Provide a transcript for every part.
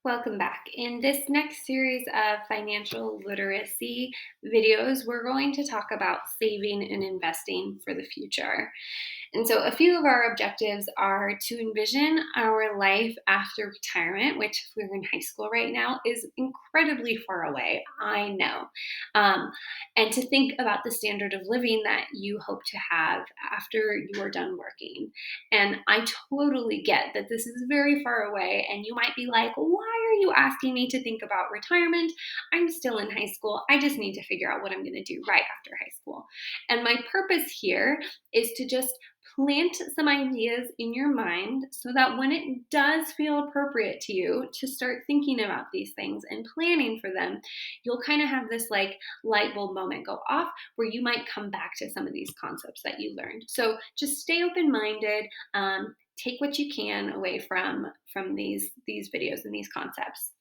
Welcome back. In this next series of financial literacy videos, we're going to talk about saving and investing for the future. And so, a few of our objectives are to envision our life after retirement, which, if we're in high school right now, is incredibly far away. I know. Um, and to think about the standard of living that you hope to have after you are done working. And I totally get that this is very far away, and you might be like, why are you asking me to think about retirement? I'm still in high school. I just need to figure out what I'm going to do right after high school. And my purpose here is to just plant some ideas in your mind so that when it does feel appropriate to you to start thinking about these things and planning for them, you'll kind of have this like light bulb moment go off where you might come back to some of these concepts that you learned. So just stay open minded. Take what you can away from these videos and these concepts.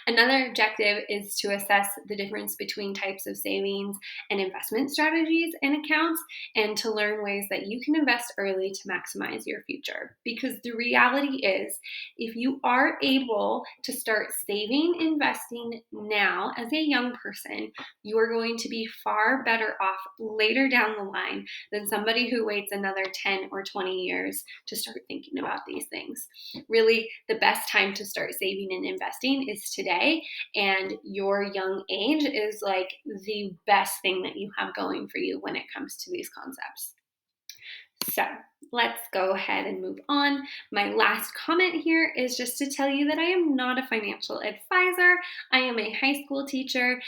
Another objective is to assess the difference between types of savings and investment strategies and accounts, and to learn ways that you can invest early to maximize your future. Because the reality is, if you are able to start saving, investing now as a young person, you are going to be far better off later down the line than somebody who waits another 10 or 20 years to start thinking about these things. Really, the best time to start saving and investing is today, and your young age is like the best thing that you have going for you when it comes to these concepts. So let's go ahead and move on. My last comment here is just to tell you that I am not a financial advisor. I am a high school teacher.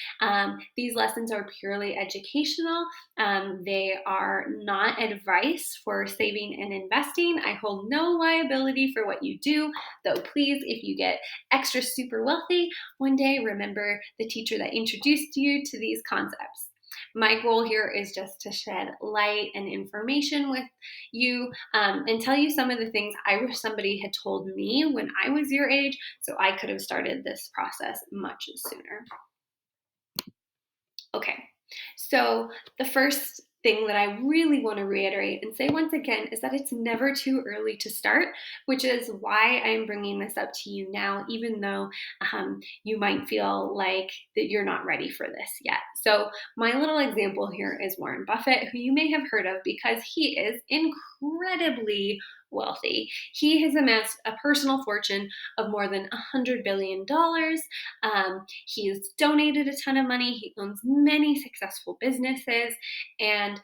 These lessons are purely educational. They are not advice for saving and investing. I hold no liability for what you do, though please, if you get extra super wealthy, one day remember the teacher that introduced you to these concepts. My goal here is just to shed light and information with you, and tell you some of the things I wish somebody had told me when I was your age, so I could have started this process much sooner. Okay, so the first thing that I really want to reiterate and say once again is that it's never too early to start, which is why I'm bringing this up to you now, even though you might feel like that you're not ready for this yet. So my little example here is Warren Buffett, who you may have heard of because he is incredibly wealthy. He has amassed a personal fortune of more than $100 billion. He has donated a ton of money. He owns many successful businesses. And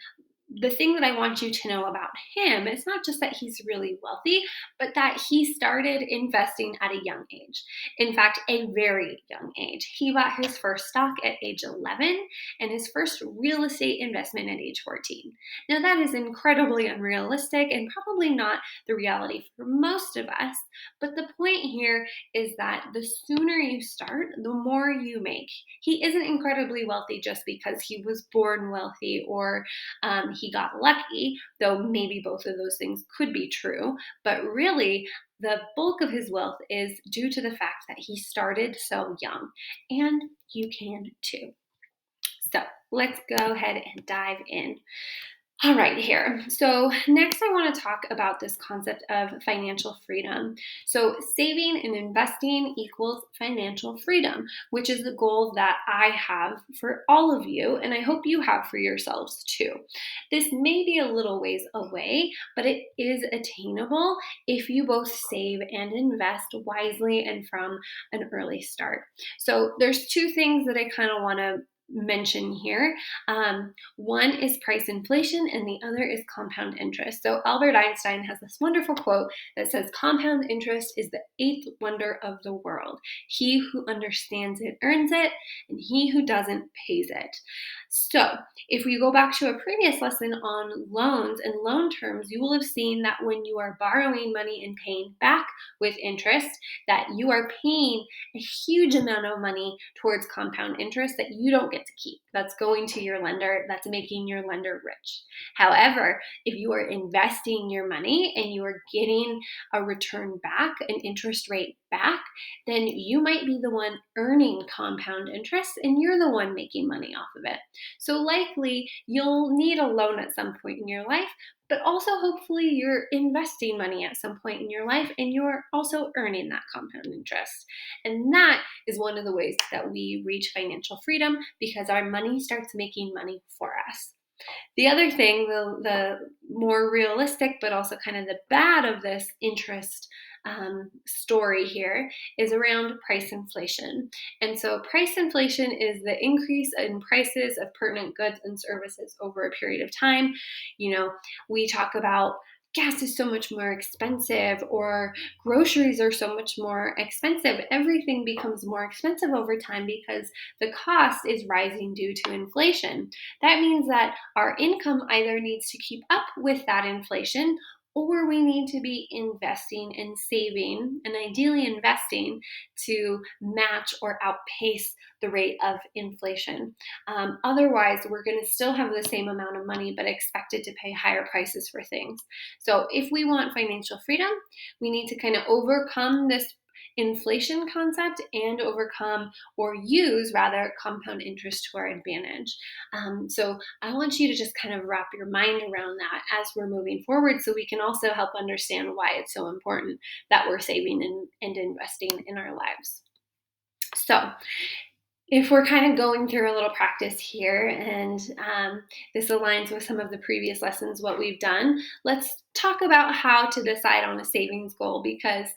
the thing that I want you to know about him is not just that he's really wealthy, but that he started investing at a young age. In fact, a very young age. He bought his first stock at age 11 and his first real estate investment at age 14. Now, that is incredibly unrealistic and probably not the reality for most of us, but the point here is that the sooner you start, the more you make. He isn't incredibly wealthy just because he was born wealthy or he got lucky, though maybe both of those things could be true. But really, the bulk of his wealth is due to the fact that he started so young, and you can too. So let's go ahead and dive in. All right, here. So, next, I want to talk about this concept of financial freedom. So, saving and investing equals financial freedom, which is the goal that I have for all of you, and I hope you have for yourselves too. This may be a little ways away, but it is attainable if you both save and invest wisely and from an early start. So, there's two things that I kind of want to mention here. One is price inflation and the other is compound interest. So Albert Einstein has this wonderful quote that says, compound interest is the eighth wonder of the world. He who understands it earns it, and he who doesn't pays it. So if we go back to a previous lesson on loans and loan terms, you will have seen that when you are borrowing money and paying back with interest, that you are paying a huge amount of money towards compound interest that you don't get to keep. That's going to your lender. That's making your lender rich. However, if you are investing your money and you are getting a return back, an interest rate back, then you might be the one earning compound interest and you're the one making money off of it. So likely you'll need a loan at some point in your life, but also hopefully you're investing money at some point in your life and you're also earning that compound interest. And that is one of the ways that we reach financial freedom, because our money starts making money for us. The other thing, the more realistic, but also kind of the bad of this interest story here, is around price inflation. And so, price inflation is the increase in prices of pertinent goods and services over a period of time. You know, we talk about gas is so much more expensive, or groceries are so much more expensive. Everything becomes more expensive over time because the cost is rising due to inflation. That means that our income either needs to keep up with that inflation, or we need to be investing and saving, and ideally investing to match or outpace the rate of inflation. Otherwise, we're going to still have the same amount of money, but expected to pay higher prices for things. So, if we want financial freedom, we need to kind of overcome this inflation concept and overcome, or use rather, compound interest to our advantage. So I want you to just kind of wrap your mind around that as we're moving forward, so we can also help understand why it's so important that we're saving and investing in our lives. So if we're kind of going through a little practice here, and this aligns with some of the previous lessons, what we've done, let's talk about how to decide on a savings goal, because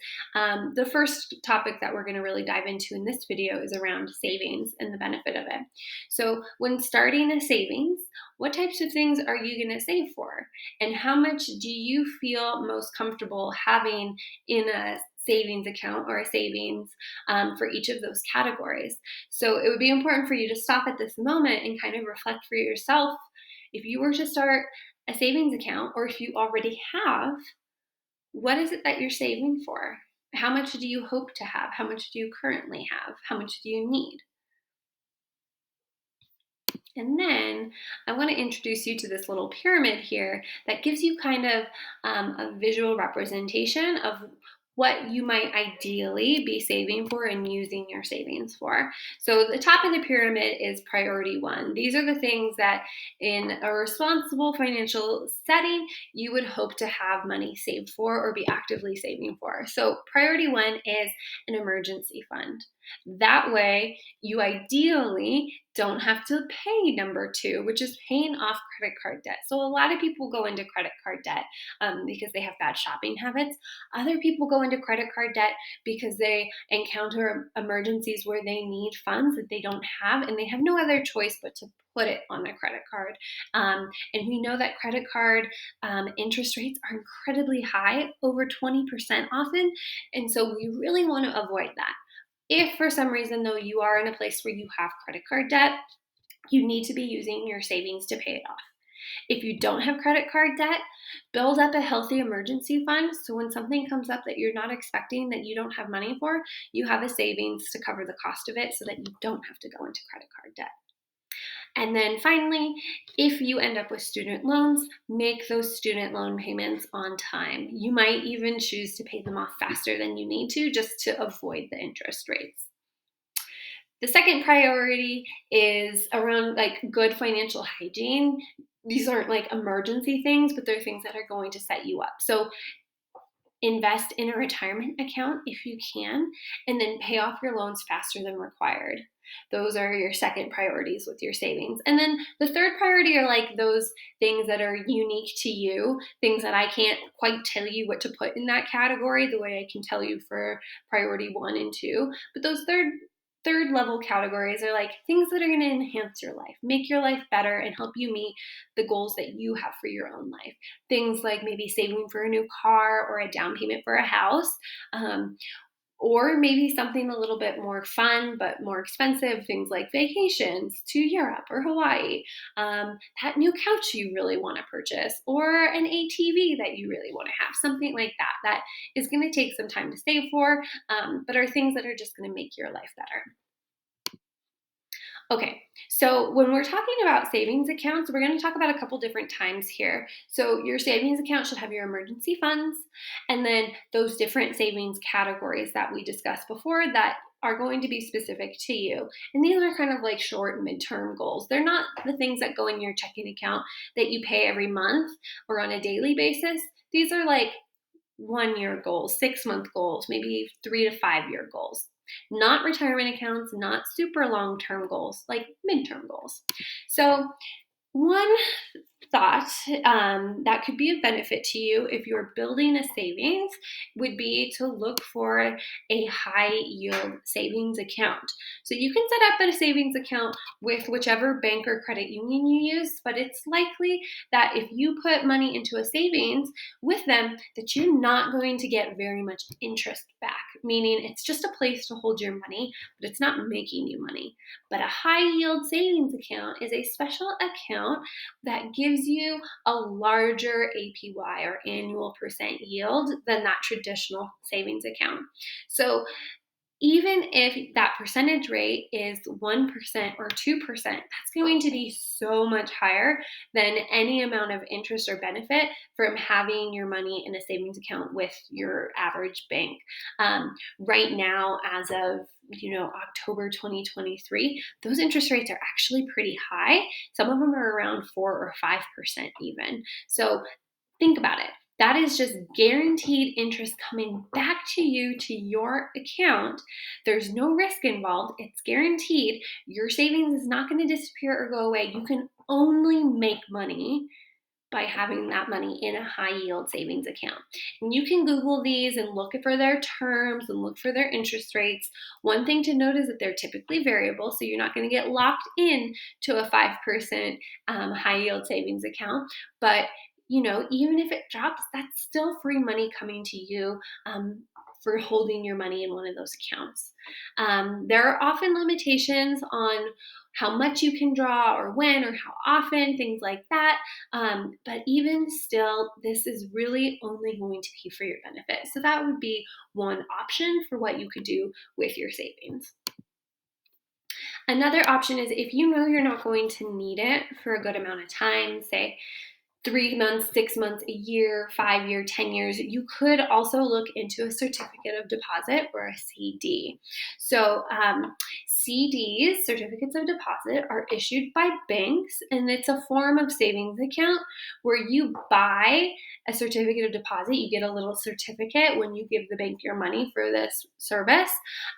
the first topic that we're going to really dive into in this video is around savings and the benefit of it. So when starting a savings, what types of things are you going to save for? And how much do you feel most comfortable having in a savings account or a savings for each of those categories? So it would be important for you to stop at this moment and kind of reflect for yourself. If you were to start a savings account, or if you already have, what is it that you're saving for? How much do you hope to have? How much do you currently have? How much do you need? And then I want to introduce you to this little pyramid here that gives you kind of a visual representation of what you might ideally be saving for and using your savings for. So the top of the pyramid is priority one. These are the things that in a responsible financial setting, you would hope to have money saved for or be actively saving for. So priority one is an emergency fund. That way, you ideally don't have to pay number two, which is paying off credit card debt. So a lot of people go into credit card debt because they have bad shopping habits. Other people go into credit card debt because they encounter emergencies where they need funds that they don't have, and they have no other choice but to put it on a credit card. And we know that credit card interest rates are incredibly high, over 20% often. And so we really want to avoid that. If for some reason, though, you are in a place where you have credit card debt, you need to be using your savings to pay it off. If you don't have credit card debt, build up a healthy emergency fund. So when something comes up that you're not expecting, that you don't have money for, you have a savings to cover the cost of it so that you don't have to go into credit card debt. And then finally, if you end up with student loans, make those student loan payments on time. You might even choose to pay them off faster than you need to, just to avoid the interest rates. The second priority is around good financial hygiene. These aren't like emergency things, but they're things that are going to set you up. So invest in a retirement account if you can, and then pay off your loans faster than required. Those are your second priorities with your savings. And then the third priority are like those things that are unique to you, things that I can't quite tell you what to put in that category the way I can tell you for priority one and two. But those third level categories are like things that are going to enhance your life, make your life better, and help you meet the goals that you have for your own life. Things like maybe saving for a new car or a down payment for a house, or maybe something a little bit more fun but more expensive, things like vacations to Europe or Hawaii, that new couch you really want to purchase, or an ATV that you really want to have, something like that, that is going to take some time to save for, but are things that are just going to make your life better. Okay, so when we're talking about savings accounts, we're going to talk about a couple different times here. So, your savings account should have your emergency funds and then those different savings categories that we discussed before that are going to be specific to you. And these are kind of like short and midterm goals. They're not the things that go in your checking account that you pay every month or on a daily basis. These are like 1 year goals, 6 month goals, maybe 3 to 5 year goals. Not retirement accounts, not super long term goals, like midterm goals. So, one thought that could be of benefit to you if you're building a savings would be to look for a high yield savings account. So you can set up a savings account with whichever bank or credit union you use, but it's likely that if you put money into a savings with them, that you're not going to get very much interest back, meaning it's just a place to hold your money, but it's not making you money. But a high yield savings account is a special account that gives you a larger APY or annual percent yield than that traditional savings account. So even if that percentage rate is 1% or 2%, that's going to be so much higher than any amount of interest or benefit from having your money in a savings account with your average bank. Right now, as of October 2023, those interest rates are actually pretty high. Some of them are around 4 or 5% even. So think about it. That is just guaranteed interest coming back to you, to your account. There's no risk involved. It's guaranteed. Your savings is not going to disappear or go away. You can only make money by having that money in a high yield savings account. And you can Google these and look for their terms and look for their interest rates. One thing to note is that they're typically variable, so you're not going to get locked in to a 5% high yield savings account. But even if it drops, that's still free money coming to you for holding your money in one of those accounts. There are often limitations on how much you can draw or when or how often, things like that. But even still, this is really only going to be for your benefit. So that would be one option for what you could do with your savings. Another option is if you know you're not going to need it for a good amount of time, say 3 months, 6 months, a year, 5 year, 10 years, you could also look into a certificate of deposit or a CD. So, CDs, certificates of deposit, are issued by banks, and it's a form of savings account where you buy a certificate of deposit. You get a little certificate when you give the bank your money for this service,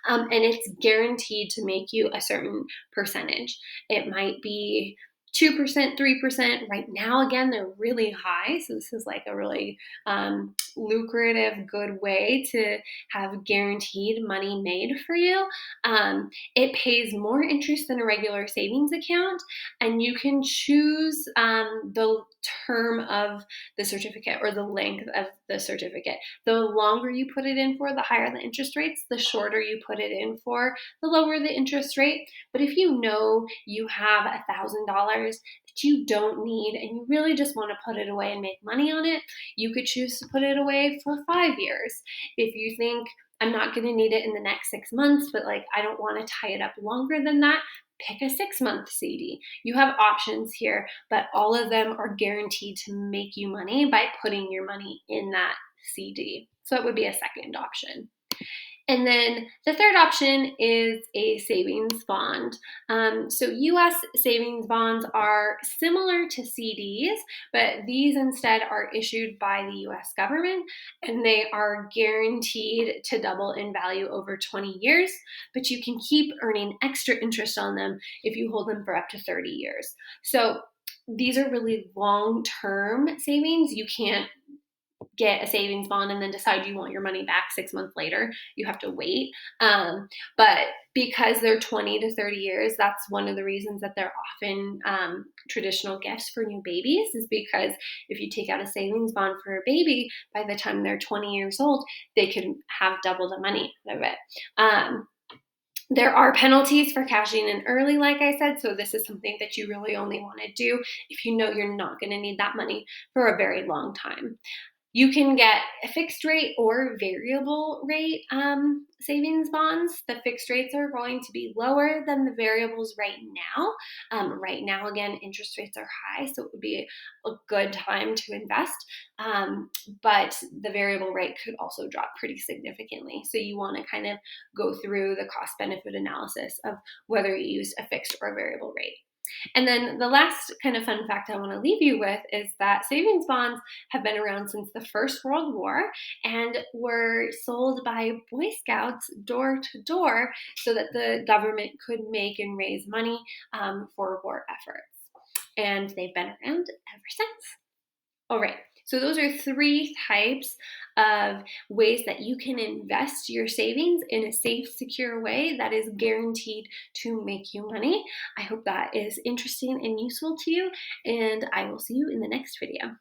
and it's guaranteed to make you a certain percentage. It might be 2%, 3%. Right now, again, they're really high. So this is like a really lucrative, good way to have guaranteed money made for you. It pays more interest than a regular savings account, and you can choose the term of the certificate or the length of the certificate. The longer you put it in for, the higher the interest rates. The shorter you put it in for, the lower the interest rate. But if you know you have $1,000 that you don't need and you really just want to put it away and make money on it, you could choose to put it away for 5 years. If you think I'm not going to need it in the next 6 months, but like I don't want to tie it up longer than that, pick a 6 month CD. You have options here, but all of them are guaranteed to make you money by putting your money in that CD. So it would be a second option. And then the third option is a savings bond. So US savings bonds are similar to CDs, but these instead are issued by the US government, and they are guaranteed to double in value over 20 years, but you can keep earning extra interest on them if you hold them for up to 30 years. So these are really long-term savings. You can't get a savings bond and then decide you want your money back 6 months later. You have to wait. But because they're 20 to 30 years, that's one of the reasons that they're often traditional gifts for new babies, is because if you take out a savings bond for a baby, by the time they're 20 years old, they can have double the money out of it. There are penalties for cashing in early, like I said, so this is something that you really only want to do if you know you're not going to need that money for a very long time. You can get a fixed rate or variable rate savings bonds. The fixed rates are going to be lower than the variables right now. Right now, again, interest rates are high, so it would be a good time to invest. But the variable rate could also drop pretty significantly. So you want to kind of go through the cost benefit analysis of whether you use a fixed or variable rate. And then the last kind of fun fact I want to leave you with is that savings bonds have been around since the First World War and were sold by Boy Scouts door to door so that the government could make and raise money for war efforts. And they've been around ever since. All right. So those are 3 types of ways that you can invest your savings in a safe, secure way that is guaranteed to make you money. I hope that is interesting and useful to you, and I will see you in the next video.